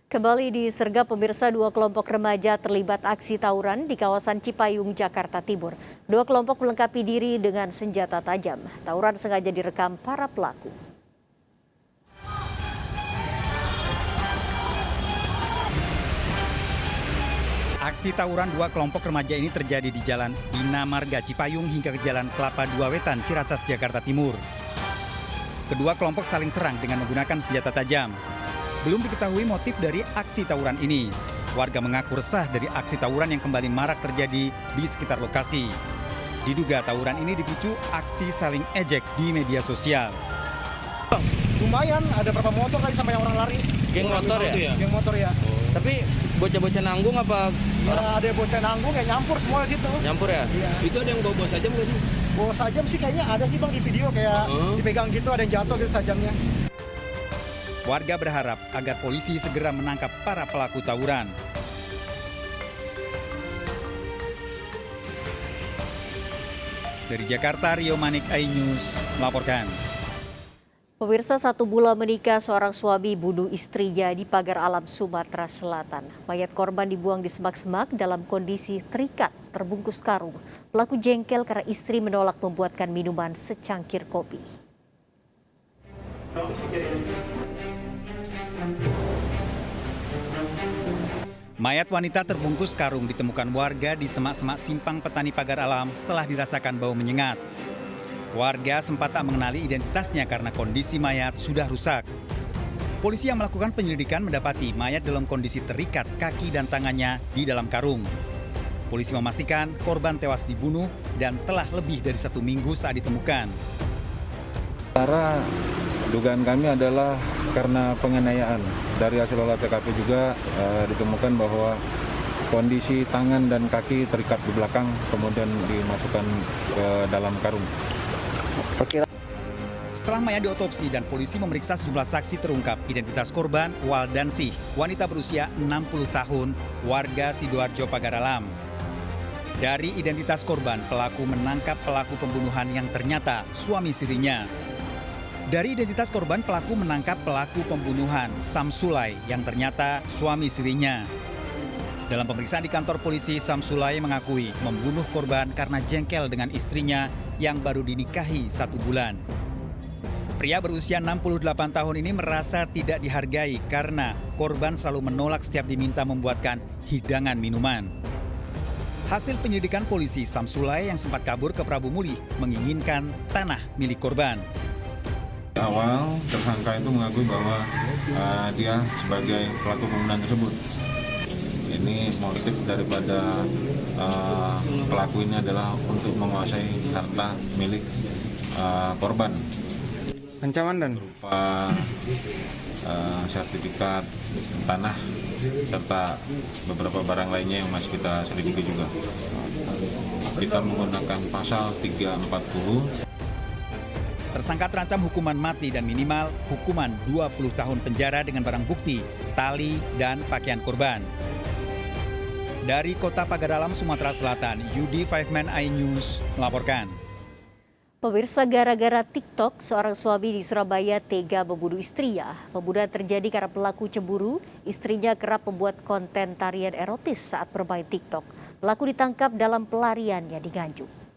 Kembali disergap pemirsa, dua kelompok remaja terlibat aksi tawuran di kawasan Cipayung, Jakarta Timur. Dua kelompok melengkapi diri dengan senjata tajam. Tawuran sengaja direkam para pelaku. Aksi tawuran dua kelompok remaja ini terjadi di Jalan Bina Marga Cipayung hingga ke Jalan Kelapa Dua Wetan, Ciracas, Jakarta Timur. Kedua kelompok saling serang dengan menggunakan senjata tajam. Belum diketahui motif dari aksi tawuran ini. Warga mengaku resah dari aksi tawuran yang kembali marak terjadi di sekitar lokasi. Diduga tawuran ini dipicu aksi saling ejek di media sosial. Lumayan, ada berapa motor kali sampai orang lari. Geng motor ya? Geng motor ya. Tapi bocah-bocah nanggung apa? Ya, ada bocah nanggung ya, nyampur semua di situ. Nyampur ya? Iya. Itu ada yang bawa sajam nggak sih? Bawa sajam sih kayaknya ada sih bang di video, kayak dipegang gitu, ada yang jatuh gitu sajamnya. Warga berharap agar polisi segera menangkap para pelaku tawuran. Dari Jakarta, Rio Manik, iNews melaporkan. Pemirsa, 1 bulan menikah, seorang suami bunuh istrinya di Pagar Alam, Sumatera Selatan. Mayat korban dibuang di semak-semak dalam kondisi terikat, terbungkus karung. Pelaku jengkel karena istri menolak membuatkan minuman secangkir kopi. Mayat wanita terbungkus karung ditemukan warga di semak-semak simpang Petani Pagar Alam setelah dirasakan bau menyengat. Warga sempat tak mengenali identitasnya karena kondisi mayat sudah rusak. Polisi yang melakukan penyelidikan mendapati mayat dalam kondisi terikat kaki dan tangannya di dalam karung. Polisi memastikan korban tewas dibunuh dan telah lebih dari 1 minggu saat ditemukan. Sementara dugaan kami adalah karena penganiayaan. Dari hasil olah TKP juga ditemukan bahwa kondisi tangan dan kaki terikat di belakang, kemudian dimasukkan ke dalam karung. Setelah mayat diotopsi dan polisi memeriksa sejumlah saksi, terungkap identitas korban Waldansih, wanita berusia 60 tahun, warga Sidoarjo, Pagar Alam. Dari identitas korban, pelaku menangkap pelaku pembunuhan yang ternyata suami sirinya. Dari identitas korban, pelaku menangkap pelaku pembunuhan Samsulai yang ternyata suami sirinya. Dalam pemeriksaan di kantor polisi, Samsulai mengakui membunuh korban karena jengkel dengan istrinya yang baru dinikahi 1 bulan. Pria berusia 68 tahun ini merasa tidak dihargai karena korban selalu menolak setiap diminta membuatkan hidangan minuman. Hasil penyelidikan polisi, Samsulai yang sempat kabur ke Prabu Muli menginginkan tanah milik korban. Awal tersangka itu mengakui bahwa dia sebagai pelaku pembunuhan tersebut. Ini motif daripada pelaku ini adalah untuk menguasai harta milik korban. Ancaman dan Berupa sertifikat tanah serta beberapa barang lainnya yang masih kita selidiki juga. Kita menggunakan pasal 340. Tersangka terancam hukuman mati dan minimal hukuman 20 tahun penjara dengan barang bukti, tali, dan pakaian korban. Dari Kota Pagar Alam, Sumatera Selatan, Yudi Fiveman iNews melaporkan. Pemirsa, gara-gara TikTok, seorang suami di Surabaya tega membunuh istrinya. Pembunuhan terjadi karena pelaku cemburu, istrinya kerap membuat konten tarian erotis saat bermain TikTok. Pelaku ditangkap dalam pelariannya di Nganjuk.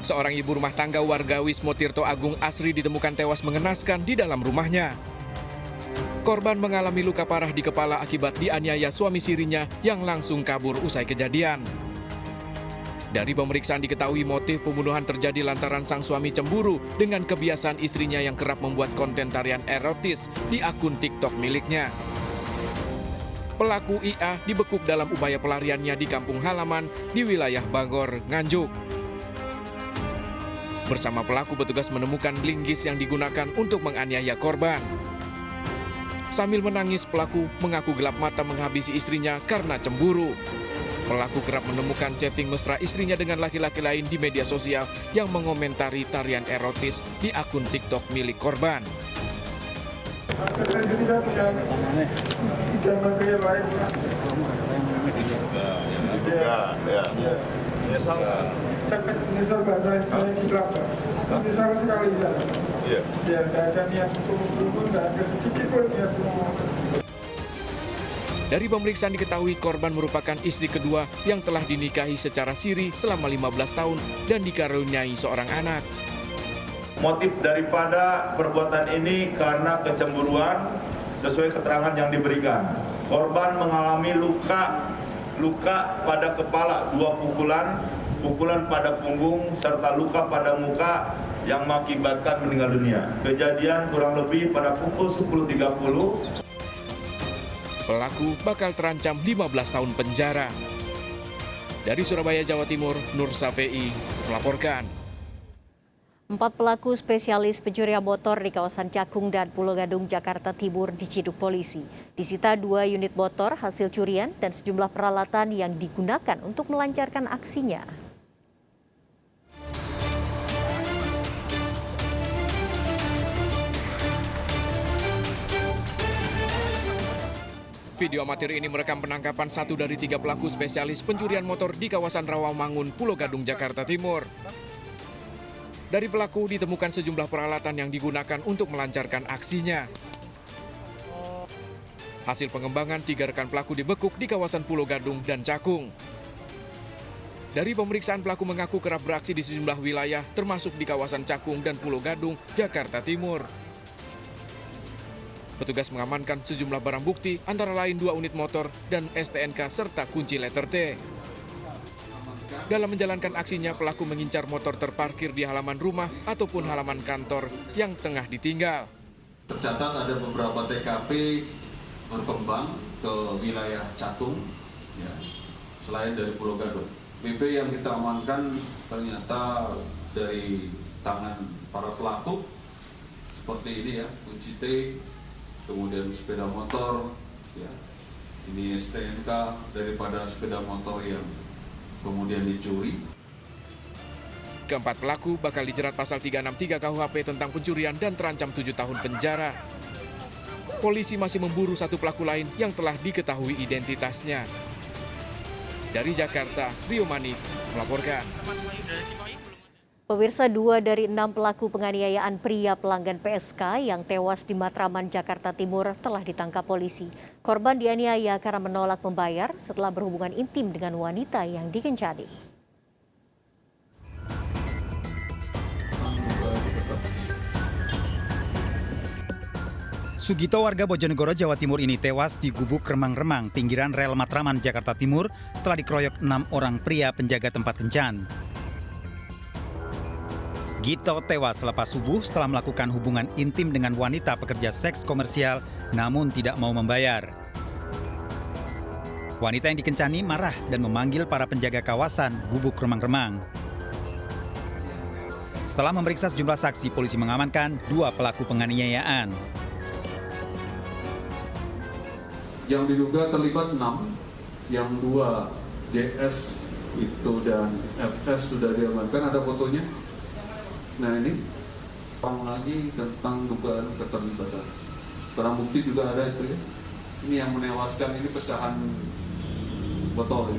Seorang ibu rumah tangga warga Wismo Tirto Agung Asri ditemukan tewas mengenaskan di dalam rumahnya. Korban mengalami luka parah di kepala akibat dianiaya suami sirinya yang langsung kabur usai kejadian. Dari pemeriksaan diketahui motif pembunuhan terjadi lantaran sang suami cemburu dengan kebiasaan istrinya yang kerap membuat konten tarian erotis di akun TikTok miliknya. Pelaku IA dibekuk dalam upaya pelariannya di kampung halaman di wilayah Bangor, Nganjuk. Bersama pelaku, petugas menemukan linggis yang digunakan untuk menganiaya korban. Sambil menangis, pelaku mengaku gelap mata menghabisi istrinya karena cemburu. Pelaku kerap menemukan chatting mesra istrinya dengan laki-laki lain di media sosial yang mengomentari tarian erotis di akun TikTok milik korban. Menyesal nggak? Sangat menyesal banget, saya gila Pak. Menyesal sekali ya. Iya. Ya, nggak ada niat untuk membunuh, nggak ada sedikit pun niat membunuh. Dari pemeriksaan diketahui korban merupakan istri kedua yang telah dinikahi secara siri selama 15 tahun dan dikaruniai seorang anak. Motif daripada perbuatan ini karena kecemburuan sesuai keterangan yang diberikan. Korban mengalami luka pada kepala 2 pukulan pada punggung, serta luka pada muka yang mengakibatkan meninggal dunia. Kejadian kurang lebih pada pukul 10.30. Pelaku bakal terancam 15 tahun penjara. Dari Surabaya, Jawa Timur, Nur Safei melaporkan. 4 pelaku spesialis pencurian motor di kawasan Cakung dan Pulau Gadung, Jakarta Timur diciduk polisi. Disita 2 unit motor hasil curian dan sejumlah peralatan yang digunakan untuk melancarkan aksinya. Video amatir ini merekam penangkapan 1 dari 3 pelaku spesialis pencurian motor di kawasan Rawamangun, Pulau Gadung, Jakarta Timur. Dari pelaku ditemukan sejumlah peralatan yang digunakan untuk melancarkan aksinya. Hasil pengembangan 3 rekan pelaku dibekuk di kawasan Pulau Gadung dan Cakung. Dari pemeriksaan pelaku mengaku kerap beraksi di sejumlah wilayah termasuk di kawasan Cakung dan Pulau Gadung, Jakarta Timur. Petugas mengamankan sejumlah barang bukti antara lain 2 unit motor dan STNK serta kunci letter T. Dalam menjalankan aksinya, pelaku mengincar motor terparkir di halaman rumah ataupun halaman kantor yang tengah ditinggal. Tercatat ada beberapa TKP berkembang ke wilayah Cakung, ya, selain dari Pulau Gadung. BP yang kita amankan ternyata dari tangan para pelaku seperti ini ya, kunci T, kemudian sepeda motor, ya, ini STNK daripada sepeda motor yang kemudian dicuri. Keempat pelaku bakal dijerat pasal 363 KUHP tentang pencurian dan terancam 7 tahun penjara. Polisi masih memburu 1 pelaku lain yang telah diketahui identitasnya. Dari Jakarta, Rio Manik melaporkan. Pemirsa, 2 dari 6 pelaku penganiayaan pria pelanggan PSK yang tewas di Matraman, Jakarta Timur telah ditangkap polisi. Korban dianiaya karena menolak membayar setelah berhubungan intim dengan wanita yang dikencani. Sugito warga Bojonegoro, Jawa Timur ini tewas di gubuk remang-remang pinggiran rel Matraman, Jakarta Timur setelah dikeroyok 6 orang pria penjaga tempat kencan. Gito tewas selepas subuh setelah melakukan hubungan intim dengan wanita pekerja seks komersial namun tidak mau membayar. Wanita yang dikencani marah dan memanggil para penjaga kawasan gubuk remang-remang. Setelah memeriksa sejumlah saksi, polisi mengamankan 2 pelaku penganiayaan. Yang diduga terlibat 6, yang 2 JS itu dan FS sudah diamankan, ada fotonya. Nah ini, lagi tentang dugaan keterlibatan. Barang bukti juga ada itu ya. Ini yang menewaskan, ini pecahan botol.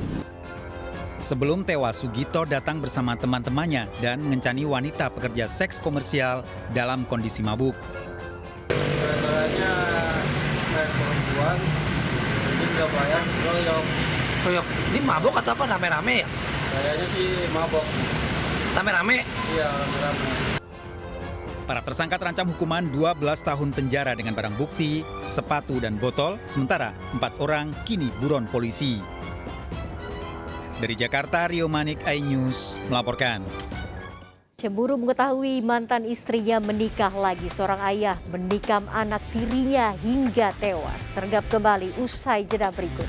Sebelum tewas, Sugito datang bersama teman-temannya dan mengencani wanita pekerja seks komersial dalam kondisi mabuk. Caranya perempuan, ini nggak bayar, Koyok, ini mabok atau apa? Rame-rame ya? kayaknya sih mabok. Rame-rame? Iya, rame. Para tersangka terancam hukuman 12 tahun penjara dengan barang bukti, sepatu dan botol, sementara 4 orang kini buron polisi. Dari Jakarta, Rio Manik, iNews melaporkan. Cemburu mengetahui mantan istrinya menikah lagi, seorang ayah menikam anak tirinya hingga tewas. Sergap kembali usai jeda berikut.